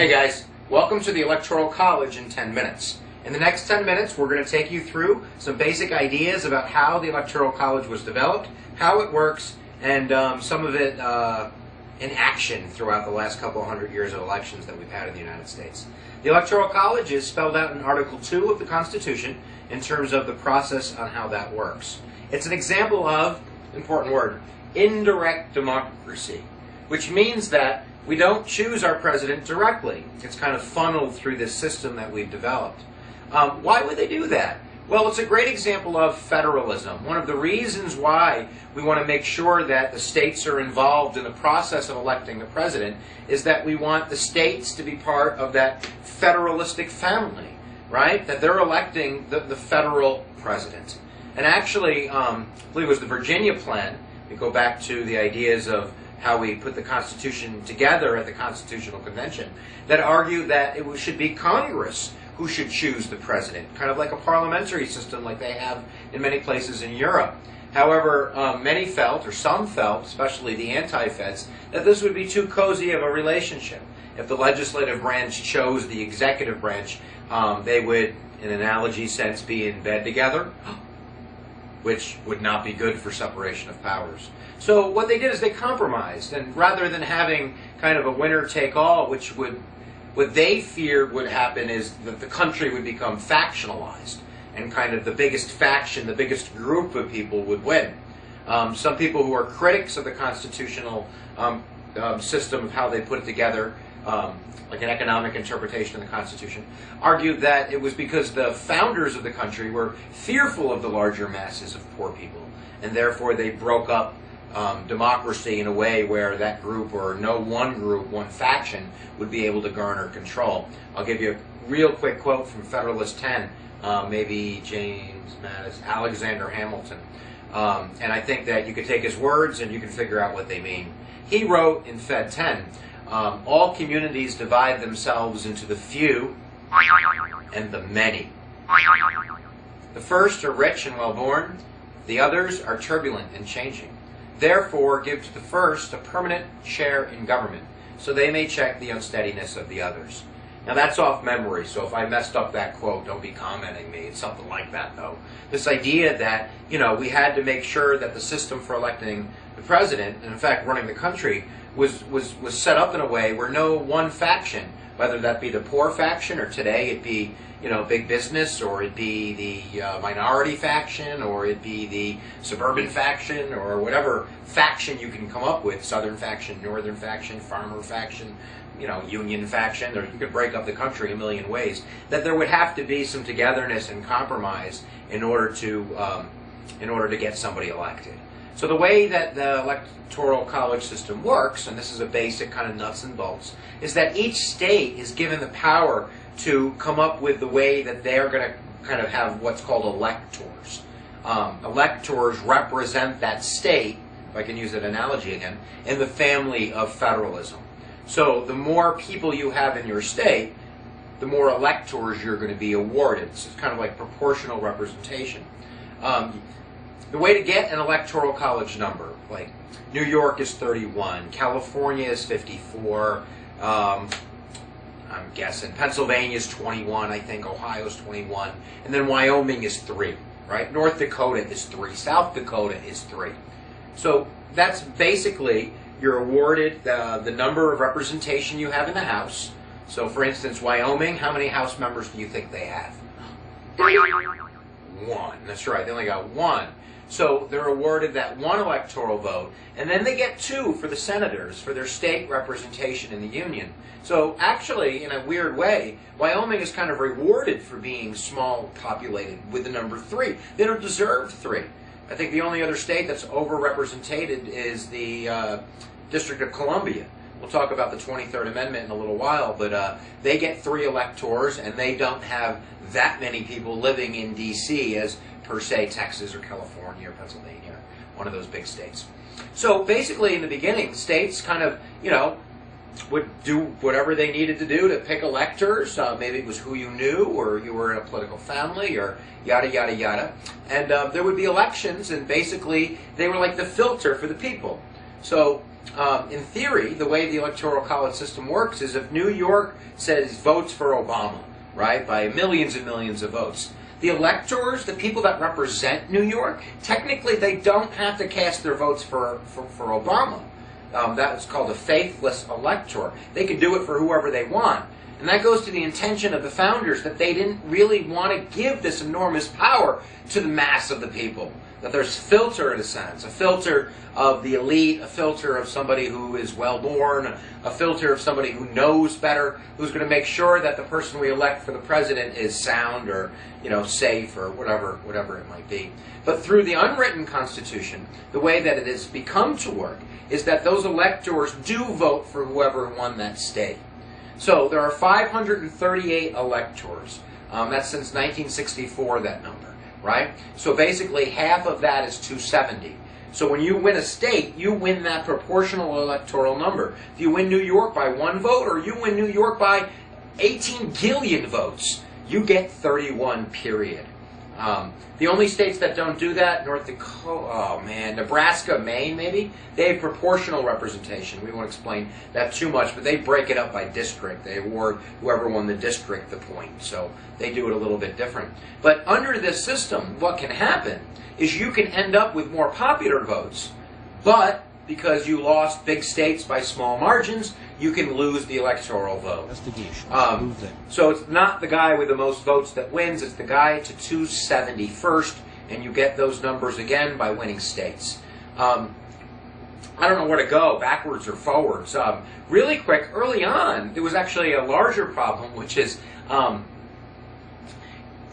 Hey guys, welcome to the Electoral College in 10 minutes. In the next 10 minutes, we're going to take you through some basic ideas about how the Electoral College was developed, how it works, and some of it in action throughout the last couple hundred years of elections that we've had in the United States. The Electoral College is spelled out in Article 2 of the Constitution in terms of the process on how that works. It's an example of, important word, indirect democracy, which means that we don't choose our president directly. It's kind of funneled through this system that we've developed. Why would they do that? Well, it's a great example of federalism. One of the reasons why we want to make sure that the states are involved in the process of electing the president is that we want the states to be part of that federalistic family, right? That they're electing the federal president. And actually, I believe it was the Virginia plan. We go back to the ideas of how we put the Constitution together at the Constitutional Convention, that argued that it should be Congress who should choose the president, kind of like a parliamentary system like they have in many places in Europe. However, many felt, or some felt, especially the anti-feds, that this would be too cozy of a relationship. If the legislative branch chose the executive branch, they would, in an analogy sense, be in bed together, which would not be good for separation of powers. So what they did is they compromised, and rather than having kind of a winner-take-all, which what they feared would happen is that the country would become factionalized, and kind of the biggest faction, the biggest group of people would win. Some people who are critics of the constitutional system of how they put it together, like an economic interpretation of the Constitution, argued that it was because the founders of the country were fearful of the larger masses of poor people, and therefore they broke up democracy in a way where that group, or no one group, one faction, would be able to garner control. I'll give you a real quick quote from Federalist 10, maybe James Madison, Alexander Hamilton. And I think that you could take his words and you can figure out what they mean. He wrote in Fed 10, all communities divide themselves into the few and the many. The first are rich and well-born, the others are turbulent and changing. Therefore, give to the first a permanent share in government, so they may check the unsteadiness of the others. Now that's off memory, so if I messed up that quote, don't be commenting me. It's something like that, though. This idea that, we had to make sure that the system for electing the president, and in fact running the country, was set up in a way where no one faction, whether that be the poor faction, or today it be big business, or it be the minority faction, or it be the suburban faction, or whatever faction you can come up with, southern faction, northern faction, farmer faction, union faction, or you could break up the country a million ways, that there would have to be some togetherness and compromise in order to get somebody elected. So the way that the Electoral College system works, and this is a basic kind of nuts and bolts, is that each state is given the power to come up with the way that they're going to kind of have what's called electors. Electors represent that state, if I can use that analogy again, in the family of federalism. So the more people you have in your state, the more electors you're going to be awarded. It's kind of like proportional representation. The way to get an Electoral College number, like New York is 31, California is 54, I'm guessing. Pennsylvania is 21, I think. Ohio is 21. And then Wyoming is 3, right? North Dakota is 3. South Dakota is 3. So that's basically, you're awarded the number of representation you have in the House. So for instance, Wyoming, how many House members do you think they have? 1. That's right. They only got 1. So they're awarded that 1 electoral vote, and then they get 2 for the senators, for their state representation in the Union. So actually, in a weird way, Wyoming is kind of rewarded for being small populated with the number 3. They don't deserve 3. I think the only other state that's overrepresented is the District of Columbia. We'll talk about the 23rd Amendment in a little while, but they get 3 electors, and they don't have that many people living in D.C. as per se Texas or California or Pennsylvania, one of those big states. So basically in the beginning, states kind of, would do whatever they needed to do to pick electors. Maybe it was who you knew, or you were in a political family, or yada, yada, yada. And there would be elections, and basically they were like the filter for the people. So in theory, the way the Electoral College system works is if New York says votes for Obama, right, by millions and millions of votes, the electors, the people that represent New York, technically they don't have to cast their votes for Obama. That's called a faithless elector. They can do it for whoever they want. And that goes to the intention of the founders, that they didn't really want to give this enormous power to the mass of the people. That there's filter, in a sense, a filter of the elite, a filter of somebody who is well-born, a filter of somebody who knows better, who's going to make sure that the person we elect for the president is sound or, safe or whatever it might be. But through the unwritten Constitution, the way that it has become to work is that those electors do vote for whoever won that state. So there are 538 electors. That's since 1964, that number, right? So basically half of that is 270. So when you win a state, you win that proportional electoral number. If you win New York by 1 vote, or you win New York by 18 gillion votes, you get 31, period. The only states that don't do that, North Dakota, Nebraska, Maine maybe, they have proportional representation. We won't explain that too much, but they break it up by district. They award whoever won the district the point, so they do it a little bit different. But under this system, what can happen is you can end up with more popular votes, but because you lost big states by small margins, you can lose the electoral vote. So it's not the guy with the most votes that wins, it's the guy to 270 first, and you get those numbers again by winning states. I don't know where to go, backwards or forwards. Really quick, early on, there was actually a larger problem, which is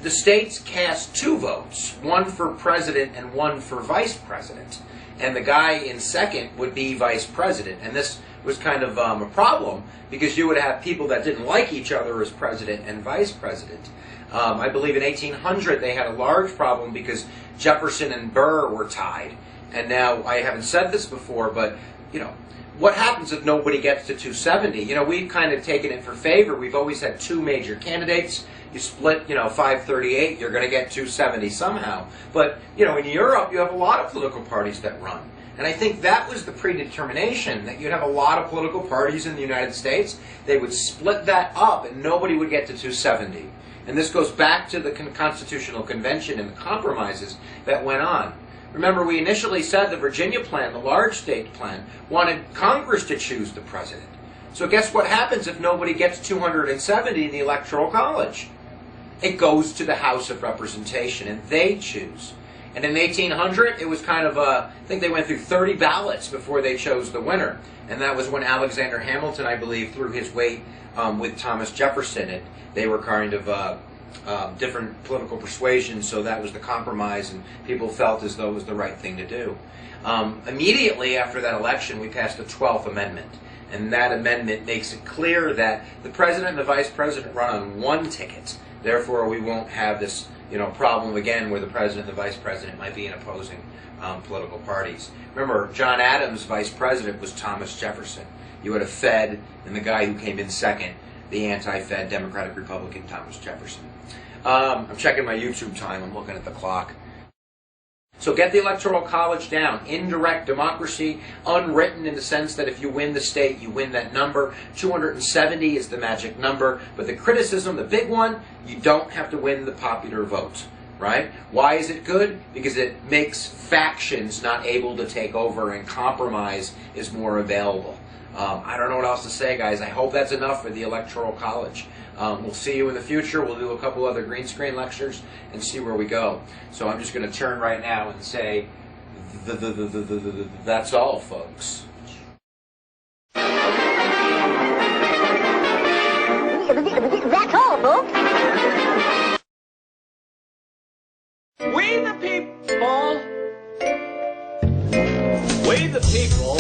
the states cast 2 votes, one for president and one for vice president. And the guy in second would be vice president. And this was kind of a problem because you would have people that didn't like each other as president and vice president. I believe in 1800 they had a large problem because Jefferson and Burr were tied. And now, I haven't said this before, but, what happens if nobody gets to 270? We've kind of taken it for favor. We've always had 2 major candidates. You split, 538, you're going to get 270 somehow. But, in Europe, you have a lot of political parties that run. And I think that was the predetermination, that you'd have a lot of political parties in the United States. They would split that up, and nobody would get to 270. And this goes back to the Constitutional Convention and the compromises that went on. Remember, we initially said the Virginia plan, the large state plan, wanted Congress to choose the president. So guess what happens if nobody gets 270 in the Electoral College? It goes to the House of Representation, and they choose. And in 1800, it was kind of I think they went through 30 ballots before they chose the winner. And that was when Alexander Hamilton, I believe, threw his weight with Thomas Jefferson. They were kind of different political persuasions, so that was the compromise, and people felt as though it was the right thing to do. Immediately after that election, we passed the 12th Amendment. And that amendment makes it clear that the president and the vice president run on one ticket. Therefore, we won't have this, problem again where the president and the vice president might be in opposing political parties. Remember, John Adams' vice president was Thomas Jefferson. You had a Fed, and the guy who came in second, the anti-Fed Democratic Republican Thomas Jefferson. I'm checking my YouTube time. I'm looking at the clock. So get the Electoral College down. Indirect democracy, unwritten in the sense that if you win the state, you win that number. 270 is the magic number. But the criticism, the big one, you don't have to win the popular vote, right? Why is it good? Because it makes factions not able to take over, and compromise is more available. I don't know what else to say, guys. I hope that's enough for the Electoral College. We'll see you in the future. We'll do a couple other green screen lectures and see where we go. So I'm just going to turn right now and say, that's all, folks. That's all, folks. We the people